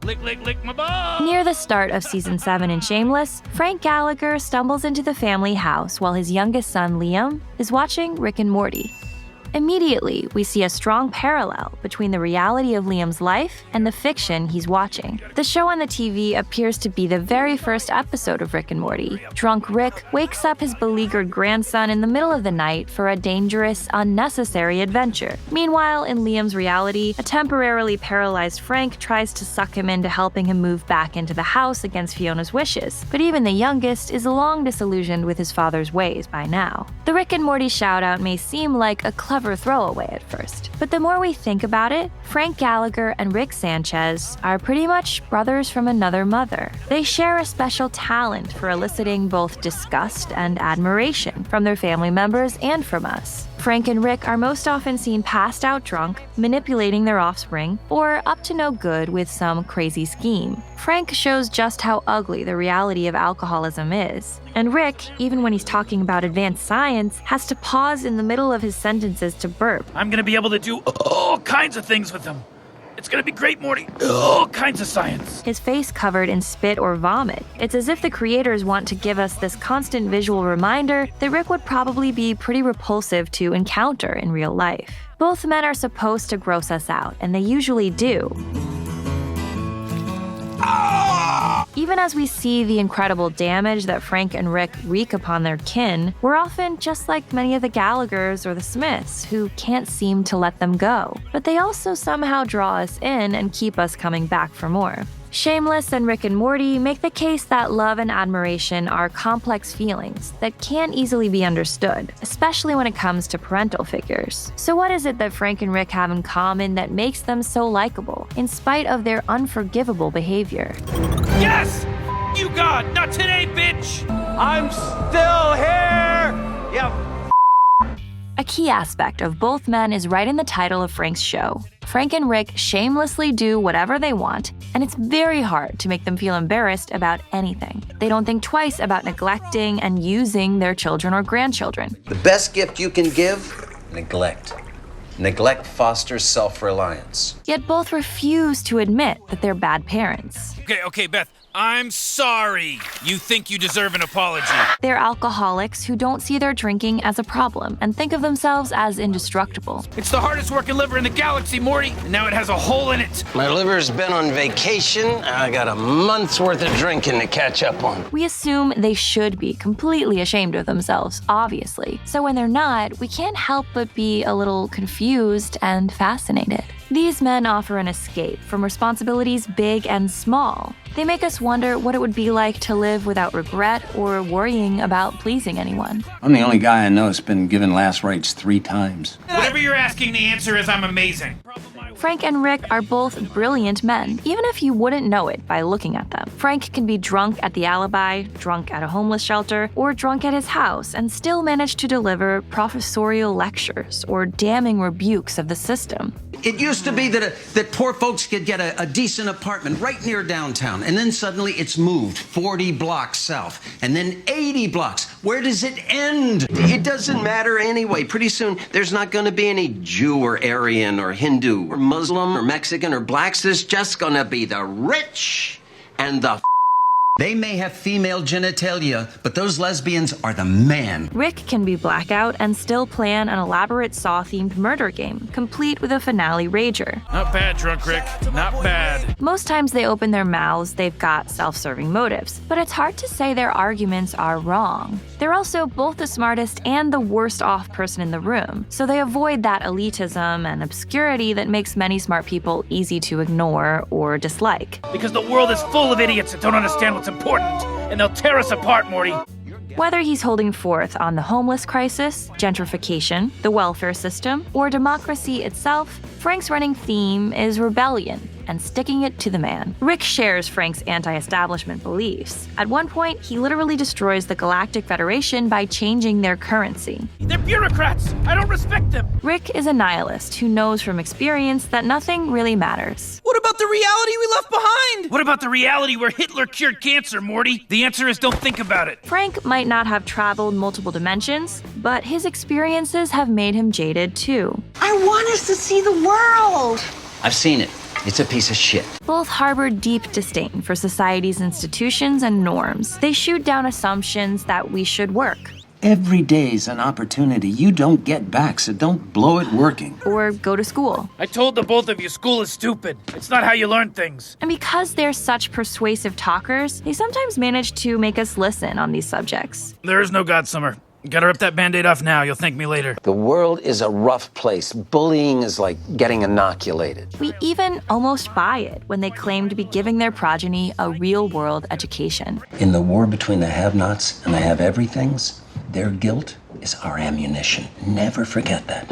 Lick, lick, lick my balls! Near the start of season 7 in Shameless, Frank Gallagher stumbles into the family house while his youngest son, Liam, is watching Rick and Morty. Immediately, we see a strong parallel between the reality of Liam's life and the fiction he's watching. The show on the TV appears to be the very first episode of Rick and Morty. Drunk Rick wakes up his beleaguered grandson in the middle of the night for a dangerous, unnecessary adventure. Meanwhile, in Liam's reality, a temporarily paralyzed Frank tries to suck him into helping him move back into the house against Fiona's wishes. But even the youngest is long disillusioned with his father's ways by now. The Rick and Morty shoutout may seem like a clever throwaway at first, but the more we think about it, Frank Gallagher and Rick Sanchez are pretty much brothers from another mother. They share a special talent for eliciting both disgust and admiration from their family members and from us. Frank and Rick are most often seen passed out drunk, manipulating their offspring, or up to no good with some crazy scheme. Frank shows just how ugly the reality of alcoholism is. And Rick, even when he's talking about advanced science, has to pause in the middle of his sentences to burp. I'm gonna be able to do all kinds of things with them. It's gonna be great, Morty. All kinds of science. His face covered in spit or vomit. It's as if the creators want to give us this constant visual reminder that Rick would probably be pretty repulsive to encounter in real life. Both men are supposed to gross us out, and they usually do. Even as we see the incredible damage that Frank and Rick wreak upon their kin, we're often just like many of the Gallaghers or the Smiths, who can't seem to let them go. But they also somehow draw us in and keep us coming back for more. Shameless and Rick and Morty make the case that love and admiration are complex feelings that can't easily be understood, especially when it comes to parental figures. So what is it that Frank and Rick have in common that makes them so likable, in spite of their unforgivable behavior? Yes! You God! Not today, bitch! I'm still here! Yeah. A key aspect of both men is right in the title of Frank's show. Frank and Rick shamelessly do whatever they want, and it's very hard to make them feel embarrassed about anything. They don't think twice about neglecting and using their children or grandchildren. The best gift you can give? Neglect. Neglect fosters self-reliance. Yet both refuse to admit that they're bad parents. Okay, Beth. I'm sorry. You think you deserve an apology. They're alcoholics who don't see their drinking as a problem and think of themselves as indestructible. It's the hardest working liver in the galaxy, Morty, and now it has a hole in it. My liver's been on vacation. I got a month's worth of drinking to catch up on. We assume they should be completely ashamed of themselves, obviously. So when they're not, we can't help but be a little confused and fascinated. These men offer an escape from responsibilities big and small. They make us wonder what it would be like to live without regret or worrying about pleasing anyone. I'm the only guy I know that's been given last rites 3 times. Whatever you're asking, the answer is I'm amazing. Frank and Rick are both brilliant men, even if you wouldn't know it by looking at them. Frank can be drunk at the Alibi, drunk at a homeless shelter, or drunk at his house and still manage to deliver professorial lectures or damning rebukes of the system. It used to be that poor folks could get a decent apartment right near downtown, and then suddenly it's moved 40 blocks south, and then 80 blocks. Where does it end? It doesn't matter anyway. Pretty soon, there's not going to be any Jew or Aryan or Hindu or Muslim or Mexican or blacks. There's just going to be the rich and the They may have female genitalia, but those lesbians are the man. Rick can be blackout and still plan an elaborate Saw-themed murder game, complete with a finale rager. Not bad, Drunk Rick. Not bad. Most times they open their mouths, they've got self-serving motives, but it's hard to say their arguments are wrong. They're also both the smartest and the worst off person in the room, so they avoid that elitism and obscurity that makes many smart people easy to ignore or dislike. Because the world is full of idiots that don't understand what's important, and they'll tear us apart, Morty. Whether he's holding forth on the homeless crisis, gentrification, the welfare system, or democracy itself, Frank's running theme is rebellion and sticking it to the man. Rick shares Frank's anti-establishment beliefs. At one point, he literally destroys the Galactic Federation by changing their currency. They're bureaucrats. I don't respect them. Rick is a nihilist who knows from experience that nothing really matters. What about the reality we left behind? What about the reality where Hitler cured cancer, Morty? The answer is don't think about it. Frank might not have traveled multiple dimensions, but his experiences have made him jaded too. I want us to see the world. I've seen it. It's a piece of shit. Both harbor deep disdain for society's institutions and norms. They shoot down assumptions that we should work. Every day's an opportunity you don't get back, so don't blow it working. Or go to school. I told the both of you school is stupid. It's not how you learn things. And because they're such persuasive talkers, they sometimes manage to make us listen on these subjects. There is no God, Summer. Gotta rip that Band-Aid off now. You'll thank me later. The world is a rough place. Bullying is like getting inoculated. We even almost buy it when they claim to be giving their progeny a real-world education. In the war between the have-nots and the have-everythings, their guilt is our ammunition. Never forget that.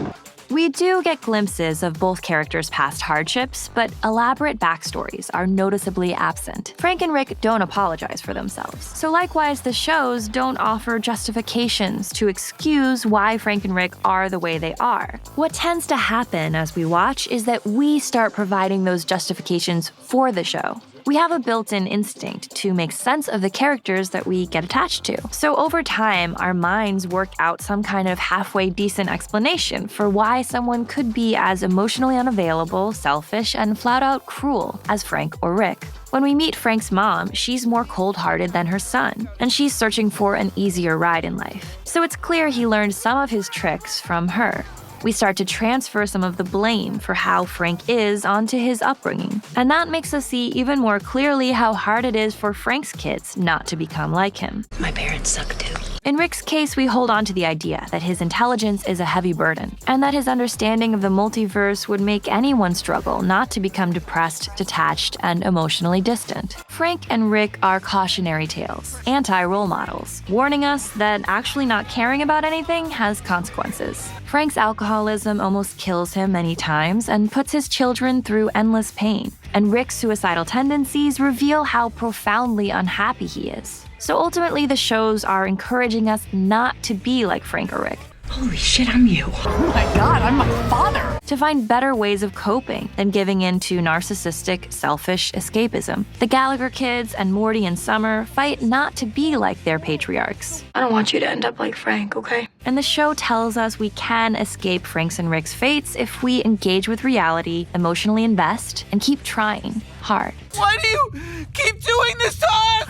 We do get glimpses of both characters' past hardships, but elaborate backstories are noticeably absent. Frank and Rick don't apologize for themselves. So likewise, the shows don't offer justifications to excuse why Frank and Rick are the way they are. What tends to happen as we watch is that we start providing those justifications for the show. We have a built-in instinct to make sense of the characters that we get attached to. So over time, our minds work out some kind of halfway decent explanation for why someone could be as emotionally unavailable, selfish, and flat-out cruel as Frank or Rick. When we meet Frank's mom, she's more cold-hearted than her son, and she's searching for an easier ride in life. So it's clear he learned some of his tricks from her. We start to transfer some of the blame for how Frank is onto his upbringing. And that makes us see even more clearly how hard it is for Frank's kids not to become like him. My parents suck too. In Rick's case, we hold on to the idea that his intelligence is a heavy burden, and that his understanding of the multiverse would make anyone struggle not to become depressed, detached, and emotionally distant. Frank and Rick are cautionary tales, anti-role models, warning us that actually not caring about anything has consequences. Frank's alcoholism almost kills him many times and puts his children through endless pain, and Rick's suicidal tendencies reveal how profoundly unhappy he is. So ultimately, the shows are encouraging us not to be like Frank or Rick. Holy shit, I'm you. Oh my god, I'm my father. To find better ways of coping than giving in to narcissistic, selfish escapism. The Gallagher kids and Morty and Summer fight not to be like their patriarchs. I don't want you to end up like Frank, okay? And the show tells us we can escape Frank's and Rick's fates if we engage with reality, emotionally invest, and keep trying hard. Why do you keep doing this to us?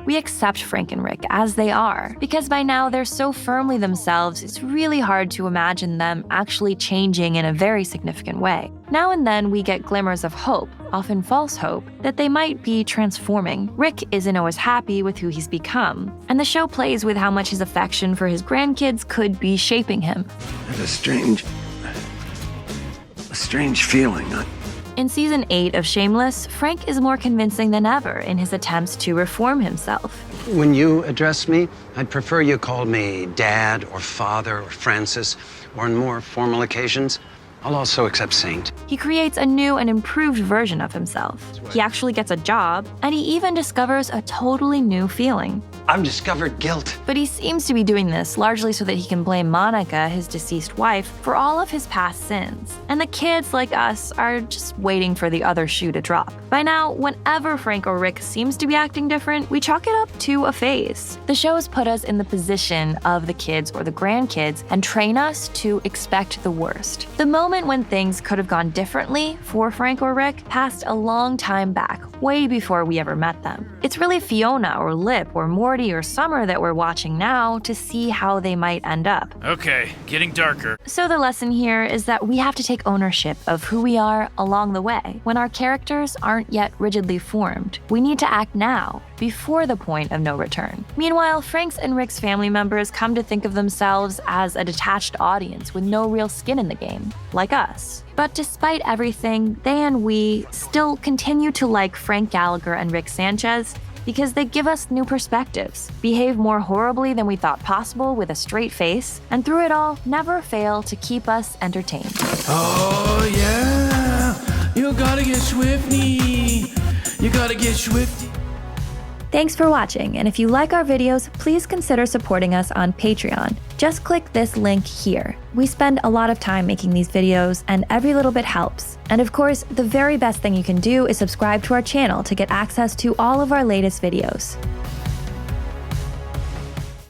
We accept Frank and Rick as they are, because by now they're so firmly themselves, it's really hard to imagine them actually changing in a very significant way. Now and then we get glimmers of hope, often false hope, that they might be transforming. Rick isn't always happy with who he's become, and the show plays with how much his affection for his grandkids could be shaping him. I have a strange feeling. In season 8 of Shameless, Frank is more convincing than ever in his attempts to reform himself. When you address me, I'd prefer you call me Dad or Father or Francis, or on more formal occasions, I'll also accept Saint. He creates a new and improved version of himself. He actually gets a job, and he even discovers a totally new feeling. I've discovered guilt. But he seems to be doing this largely so that he can blame Monica, his deceased wife, for all of his past sins. And the kids, like us, are just waiting for the other shoe to drop. By now, whenever Frank or Rick seems to be acting different, we chalk it up to a phase. The shows put us in the position of the kids or the grandkids and train us to expect the worst. The moment when things could have gone differently for Frank or Rick passed a long time back, way before we ever met them. It's really Fiona or Lip or Morty or Summer that we're watching now to see how they might end up. Okay, getting darker. So the lesson here is that we have to take ownership of who we are along the way. When our characters aren't yet rigidly formed, we need to act now, before the point of no return. Meanwhile, Frank's and Rick's family members come to think of themselves as a detached audience with no real skin in the game, like us. But despite everything, they and we still continue to like Frank Gallagher and Rick Sanchez because they give us new perspectives, behave more horribly than we thought possible with a straight face, and through it all, never fail to keep us entertained. Oh yeah, you gotta get swifty. You gotta get swifty. Thanks for watching, and if you like our videos, please consider supporting us on Patreon. Just click this link here. We spend a lot of time making these videos, and every little bit helps. And of course, the very best thing you can do is subscribe to our channel to get access to all of our latest videos.